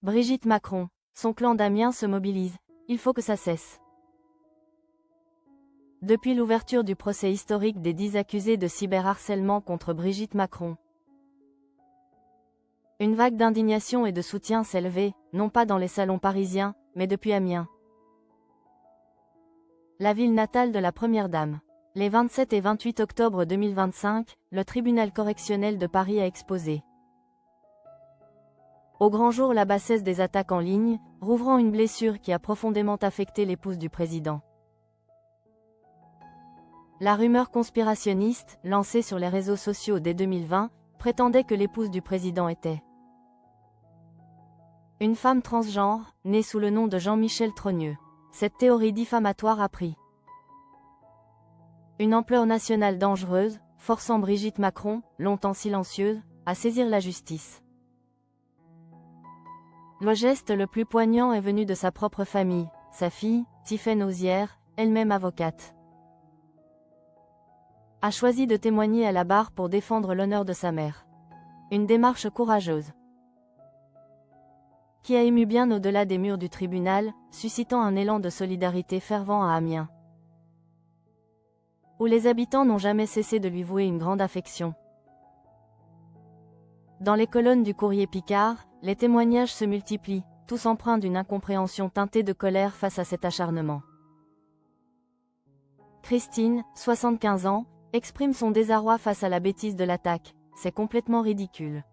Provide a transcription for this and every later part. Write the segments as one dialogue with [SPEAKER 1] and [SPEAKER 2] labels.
[SPEAKER 1] Brigitte Macron, son clan d'Amiens se mobilise. Il faut que ça cesse. Depuis l'ouverture du procès historique des 10 accusés de cyberharcèlement contre Brigitte Macron, une vague d'indignation et de soutien s'est levée, non pas dans les salons parisiens, mais depuis Amiens, la ville natale de la Première Dame. Les 27 et 28 octobre 2025, le tribunal correctionnel de Paris a exposé au grand jour la bassesse des attaques en ligne, rouvrant une blessure qui a profondément affecté l'épouse du président. La rumeur conspirationniste, lancée sur les réseaux sociaux dès 2020, prétendait que l'épouse du président était une femme transgenre, née sous le nom de Jean-Michel Trogneux. Cette théorie diffamatoire a pris une ampleur nationale dangereuse, forçant Brigitte Macron, longtemps silencieuse, à saisir la justice. Le geste le plus poignant est venu de sa propre famille, sa fille, Tiffaine Ozière, elle-même avocate, a choisi de témoigner à la barre pour défendre l'honneur de sa mère. Une démarche courageuse qui a ému bien au-delà des murs du tribunal, suscitant un élan de solidarité fervent à Amiens, où les habitants n'ont jamais cessé de lui vouer une grande affection. Dans les colonnes du Courrier Picard, les témoignages se multiplient, tous empreints d'une incompréhension teintée de colère face à cet acharnement. Christine, 75 ans, exprime son désarroi face à la bêtise de l'attaque. C'est complètement ridicule.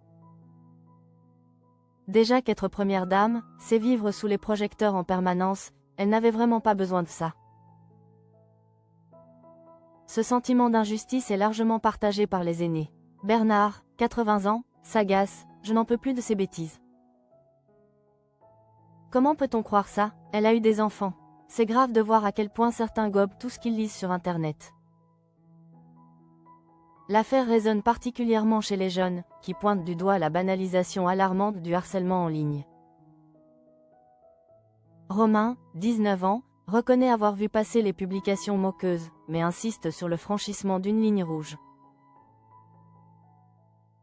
[SPEAKER 1] Déjà qu'être première dame, c'est vivre sous les projecteurs en permanence, elle n'avait vraiment pas besoin de ça. Ce sentiment d'injustice est largement partagé par les aînés. Bernard, 80 ans, s'agace, je n'en peux plus de ces bêtises. Comment peut-on croire ça? Elle a eu des enfants. C'est grave de voir à quel point certains gobent tout ce qu'ils lisent sur Internet. L'affaire résonne particulièrement chez les jeunes, qui pointent du doigt la banalisation alarmante du harcèlement en ligne. Romain, 19 ans, reconnaît avoir vu passer les publications moqueuses, mais insiste sur le franchissement d'une ligne rouge.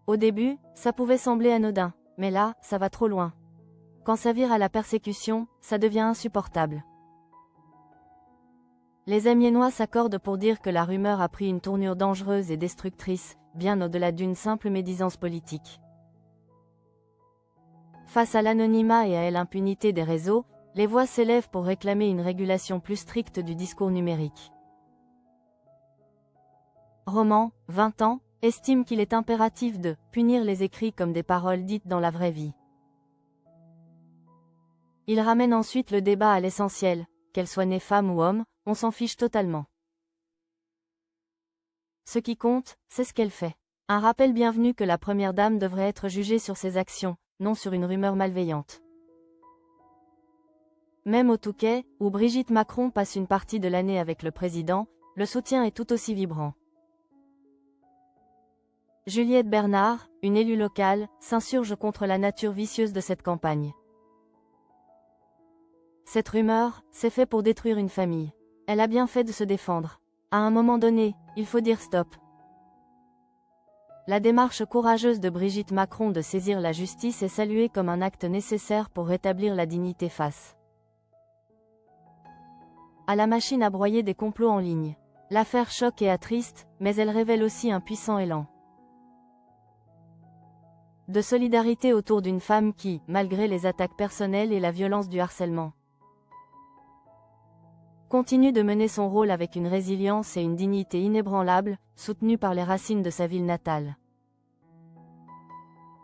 [SPEAKER 1] Au début, ça pouvait sembler anodin, mais là, ça va trop loin. Quand ça vire à la persécution, ça devient insupportable. Les Amiénois s'accordent pour dire que la rumeur a pris une tournure dangereuse et destructrice, bien au-delà d'une simple médisance politique. Face à l'anonymat et à l'impunité des réseaux, les voix s'élèvent pour réclamer une régulation plus stricte du discours numérique. Roman, 20 ans, estime qu'il est impératif de punir les écrits comme des paroles dites dans la vraie vie. Il ramène ensuite le débat à l'essentiel, qu'elle soit née femme ou homme, on s'en fiche totalement. Ce qui compte, c'est ce qu'elle fait. Un rappel bienvenu que la première dame devrait être jugée sur ses actions, non sur une rumeur malveillante. Même au Touquet, où Brigitte Macron passe une partie de l'année avec le président, le soutien est tout aussi vibrant. Juliette Bernard, une élue locale, s'insurge contre la nature vicieuse de cette campagne. Cette rumeur, c'est fait pour détruire une famille. Elle a bien fait de se défendre. À un moment donné, il faut dire stop. La démarche courageuse de Brigitte Macron de saisir la justice est saluée comme un acte nécessaire pour rétablir la dignité face à la machine à broyer des complots en ligne. L'affaire choque et attriste, mais elle révèle aussi un puissant élan de solidarité autour d'une femme qui, malgré les attaques personnelles et la violence du harcèlement, continue de mener son rôle avec une résilience et une dignité inébranlables, soutenue par les racines de sa ville natale.